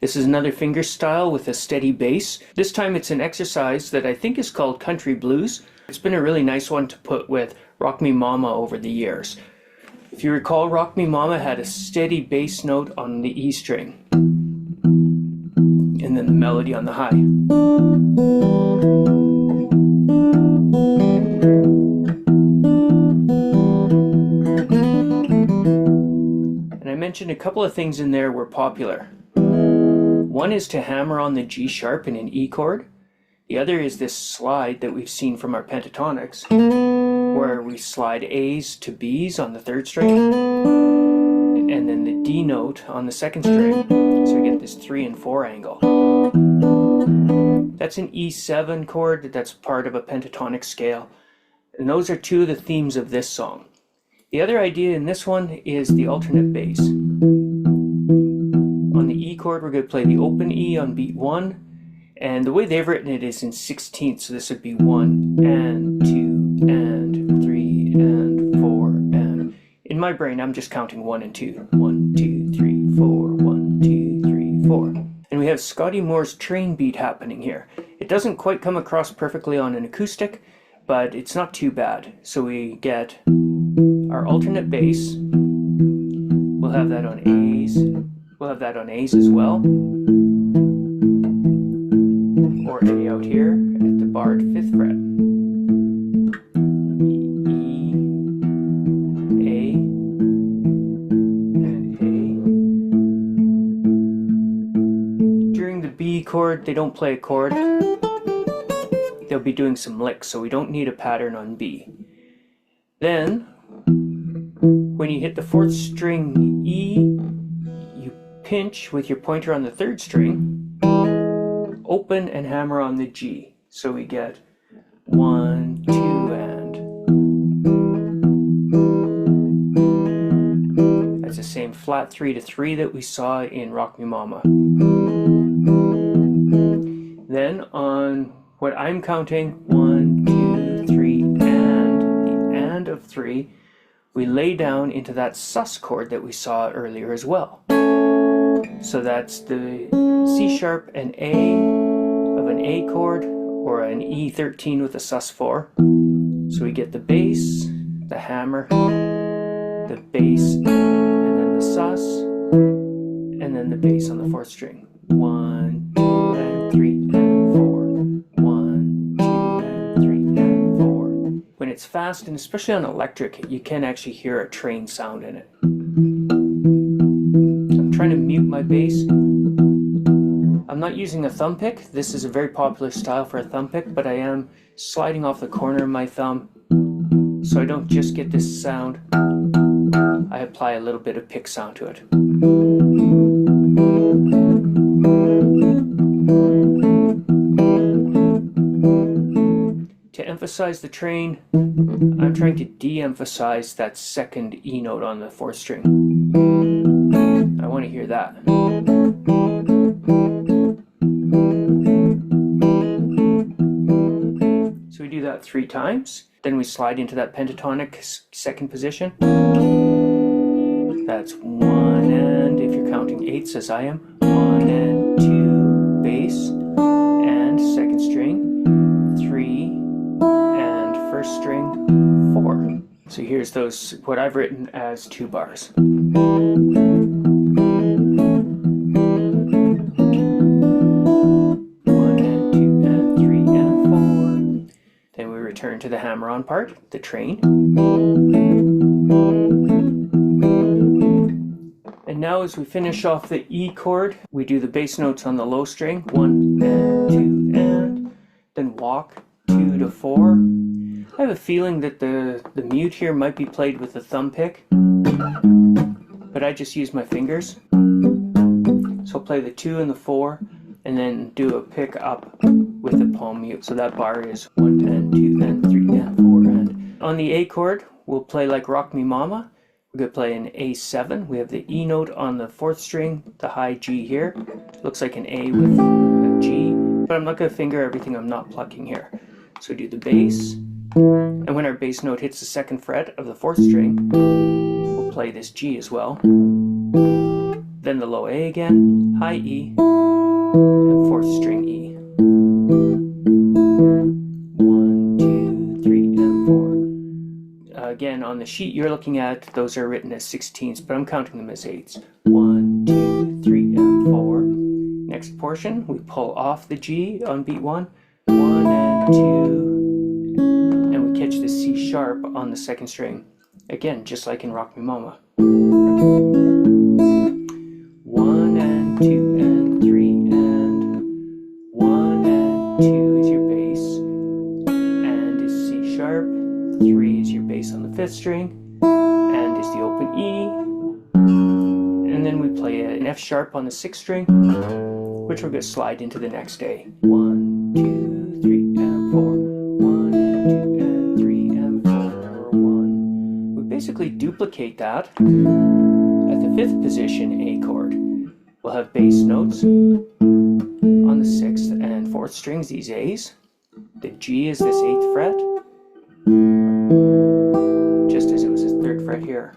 This is another fingerstyle with a steady bass. This time it's an exercise that I think is called country blues. It's been a really nice one to put with Rock Me Mama over the years. If you recall, Rock Me Mama had a steady bass note on the E string, and then the melody on the high. And I mentioned a couple of things in there were popular. One is to hammer on the G sharp in an E chord. The other is this slide that we've seen from our pentatonics, where we slide A's to B's on the third string, and then the D note on the second string, so we get this 3 and 4 angle. That's an E7 chord that's part of a pentatonic scale, and those are two of the themes of this song. The other idea in this one is the alternate bass. On the E chord, we're going to play the open E on beat 1, and the way they've written it is in 16ths, so this would be 1 and 2 and 3 and 4, and in my brain I'm just counting 1 and 2. 1, 2, 3, 4, 1, 2, 3, 4. And we have Scotty Moore's train beat happening here. It doesn't quite come across perfectly on an acoustic, but it's not too bad. So we get our alternate bass. We'll have that on A's. We'll have that on A's as well. Or A out here at the barred 5th fret. E, A, and A. During the B chord, they don't play a chord. They'll be doing some licks, so we don't need a pattern on B. Then, when you hit the 4th string E, you pinch with your pointer on the 3rd string, open and hammer on the G. So we get 1, 2, and. That's the same flat 3 to 3 that we saw in Rock Me Mama. Then on what I'm counting, 1, 2, 3, and the and of 3, we lay down into that sus chord that we saw earlier as well. So that's the C sharp and A of an A chord, or an E13 with a sus4. So we get the bass, the hammer, the bass, and then the sus, and then the bass on the 4th string. 1, 2, and 3, and 4. 1, 2, and 3, and 4. When it's fast, and especially on electric, you can actually hear a train sound in it. I'm trying to mute my bass. I'm not using a thumb pick. This is a very popular style for a thumb pick, but I am sliding off the corner of my thumb so I don't just get this sound. I apply a little bit of pick sound to it. To emphasize the train, I'm trying to de-emphasize that second E note on the 4th string. I want to hear that. So we do that 3 times. Then we slide into that pentatonic 2nd position. That's 1 and, if you're counting 8s as I am, 1 and 2 bass and 2nd string, 3 and 1st string, 4. So here's those, what I've written as 2 bars. Turn to the hammer-on part, the train. And now as we finish off the E chord, we do the bass notes on the low string, 1 and 2 and, then walk 2 to 4. I have a feeling that the mute here might be played with the thumb pick, but I just use my fingers. So I'll play the 2 and the 4, and then do a pick up with the palm mute. So that bar is 1 and 2 and 3 and 4 and. On the A chord, we'll play like Rock Me Mama. We're going to play an A7. We have the E note on the 4th string, the high G here. Looks like an A with a G, but I'm not going to finger everything I'm not plucking here. So we do the bass, and when our bass note hits the 2nd fret of the 4th string, we'll play this G as well. Then the low A again, high E, and fourth string E. 1, 2, 3, and 4. Again, on the sheet you're looking at, those are written as 16ths, but I'm counting them as 8ths. 1, 2, 3, and 4. Next portion, we pull off the G on beat 1, 1 and 2, and we catch the C sharp on the second string. Again, just like in Rock Me Mama. 1 and 2 and 3 and 1 and 2 is your bass, and is C sharp, 3 is your bass on the fifth string, and is the open E, and then we play an F sharp on the sixth string, which we're going to slide into the next A. 1, 2, 3, and 4. 1 and 2 and 3 and 4. 1. We basically duplicate that at the fifth position A chord. We'll have bass notes on the sixth and fourth strings, these A's. The G is this 8th fret, just as it was the 3rd fret here.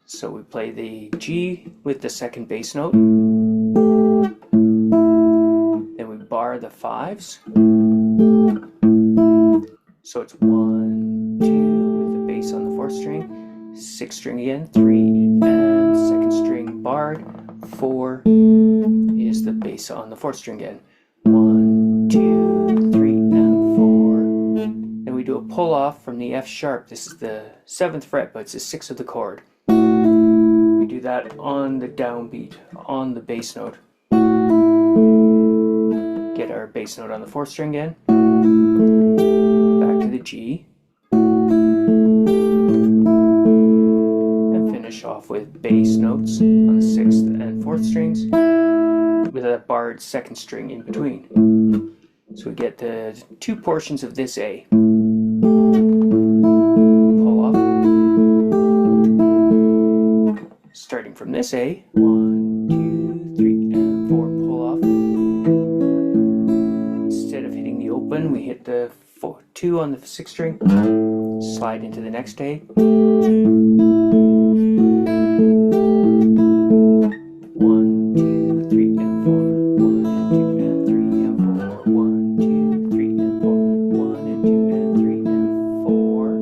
So we play the G with the second bass note. Then we bar the 5s. So it's 1, 2 with the bass on the fourth string, 6th string again, 3 and second string barred, 4 is the bass on the fourth string again. 1, 2, 3, and 4. Then we do a pull off from the F sharp. This is the 7th fret, but it's the 6th of the chord. We do that on the downbeat, on the bass note. Get our bass note on the fourth string again. Back to the G. And finish off with bass notes on the sixth and fourth strings with a barred second string in between. So we get the two portions of this A. Pull off. Starting from this A, 1, 2, 3, and 4, pull off. Instead of hitting the open, we hit the 2 on the 6th string, slide into the next A. 1, 2, 3, and 4. 1 and 2 and 3 and 4. 1, 2, 3, and 4. 1 and 2 and 3 and 4.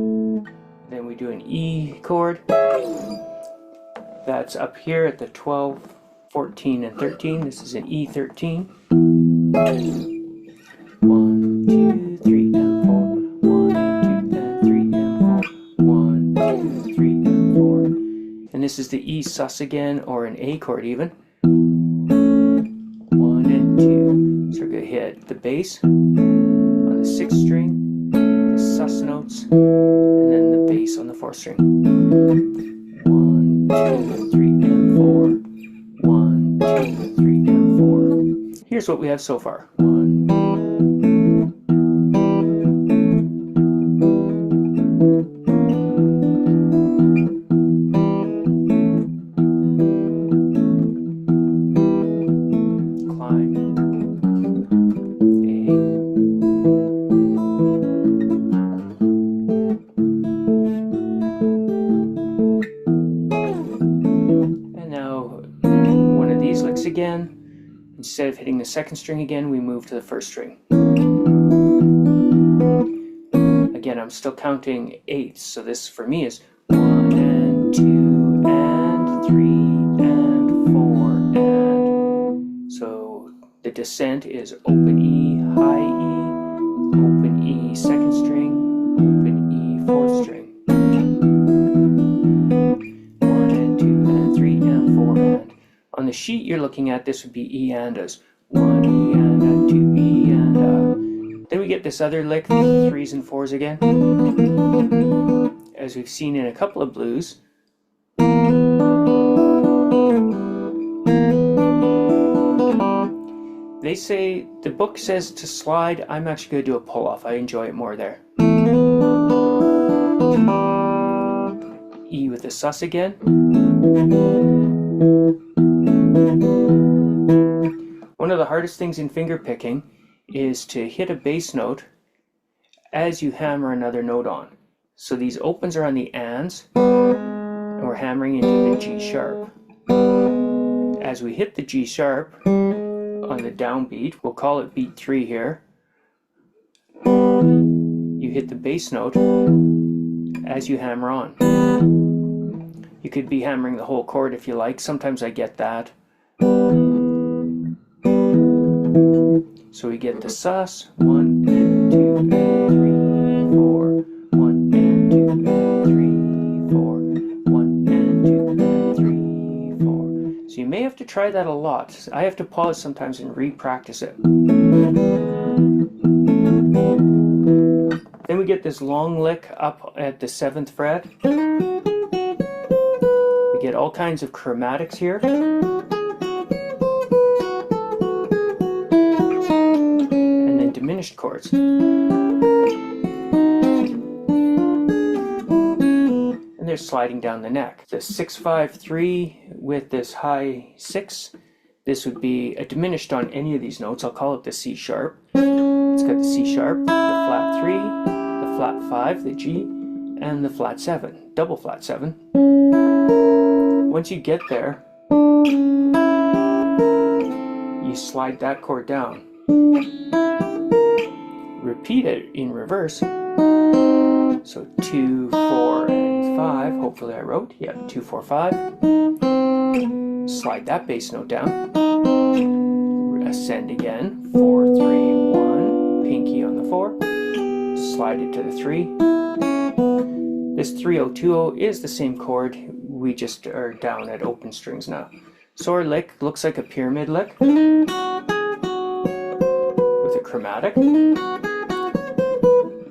Then we do an E chord. That's up here at the 12, 14, and 13. This is an E13. 1, 2, 3, and 4. 1 and 2 and 3 and 4. 1, 2, 3, and 4. And this is the E sus again, or an A chord even. 1 and 2. So we're going to hit the bass on the 6th string, the sus notes, and then the bass on the 4th string. 1, 2, 3, and 4. 1, 2, 3, and 4. Here's what we have so far. 1. Climb. A. And now one of these licks again. Instead of hitting the 2nd string again, we move to the 1st string. Again, I'm still counting 8ths, so this for me is 1 and 2 and 3 and 4 and. So the descent is open E, high E, open E, 2nd string, open E, 4th string. 1 and 2 and 3 and 4 and. On the sheet you're looking at, this would be E andas. 1 E and a, 2 E and a. Then we get this other lick, 3s and 4s again. As we've seen in a couple of blues. They say, the book says to slide, I'm actually going to do a pull off. I enjoy it more there. E with the sus again. One of the hardest things in finger picking is to hit a bass note as you hammer another note on. So these opens are on the ands, and we're hammering into the G sharp. As we hit the G sharp, on the downbeat, we'll call it beat 3 here, you hit the bass note as you hammer on. You could be hammering the whole chord if you like. Sometimes I get that. So we get the sus, 1 and 2 and 3, 4, 1 and 2 and 3, 4, 1 and 2 and 3, 4. So you may have to try that a lot. I have to pause sometimes and re-practice it. Then we get this long lick up at the 7th fret. We get all kinds of chromatics here. And then diminished chords. And they're sliding down the neck. The 6-5-3 with this high 6. This would be a diminished on any of these notes. I'll call it the C sharp. It's got the C sharp, the flat 3, the flat 5, the G, and the flat 7, double flat 7. Once you get there, you slide that chord down. Repeat it in reverse. So 2, 4, and 5. Hopefully I wrote. Yeah, 2, 4, 5. Slide that bass note down. Ascend again. 4, 3, 1. Pinky on the 4. Slide it to the 3. This 3-0-2-0 is the same chord. We just are down at open strings now. So our lick looks like a pyramid lick with a chromatic.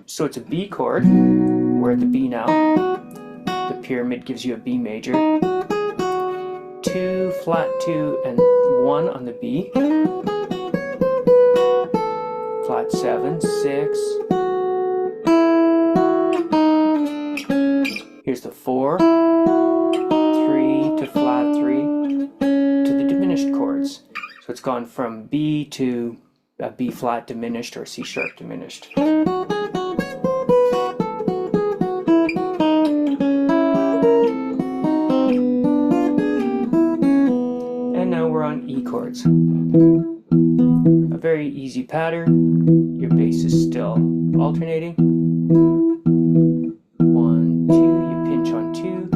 So it's a B chord. We're at the B now. The pyramid gives you a B major. 2, flat 2, and 1 on the B. Flat 7, 6. Here's the 4, 3 to flat 3 to the diminished chords. So it's gone from B to a B flat diminished or C sharp diminished. And now we're on E chords. A very easy pattern. Your bass is still alternating. 1, 2, you pinch on 2,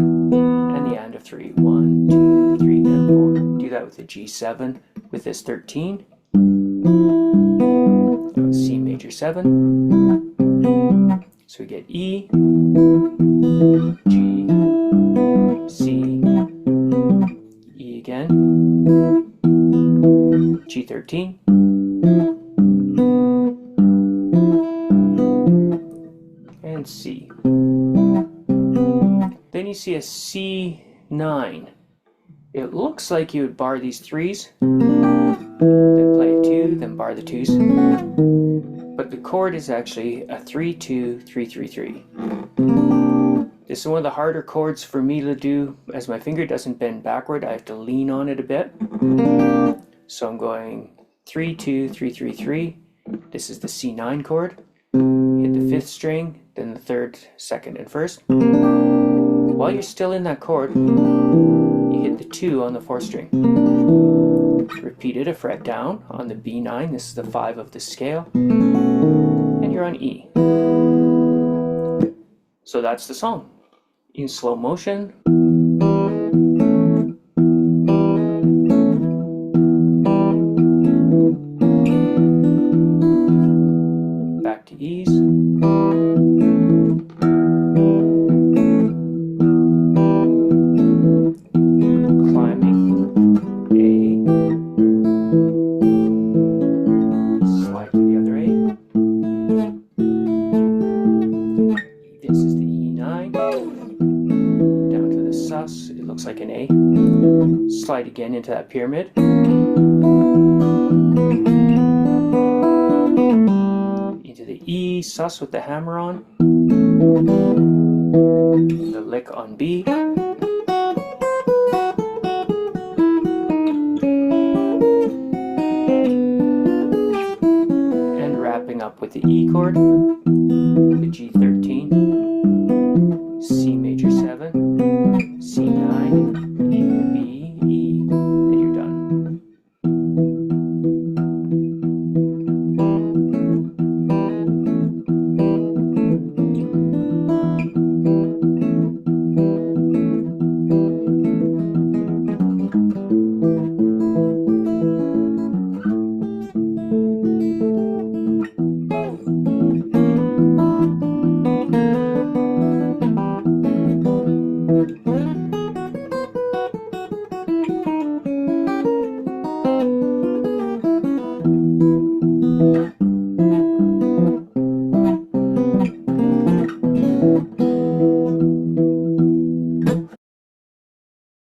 and the and of 3. 1, 2, 3, and 4. Do that with the G7 with this 13. C major 7. So we get E, G, C, E again, G13, and C. Then you see a C9. It looks like you would bar these 3s, then play a 2, then bar the 2s. But the chord is actually a 3-2-3-3-3. This is one of the harder chords for me to do, as my finger doesn't bend backward. I have to lean on it a bit. So I'm going 3-2-3-3-3. This is the C9 chord. Hit the 5th string, then the 3rd, 2nd, and 1st. While you're still in that chord, you hit the 2 on the 4th string. Repeat it a fret down on the B9. This is the 5 of the scale. And you're on E. So that's the song. In slow motion. Back to E's. Like an A. Slide again into that pyramid. Into the E, sus with the hammer on. The lick on B. And wrapping up with the E chord, the G13.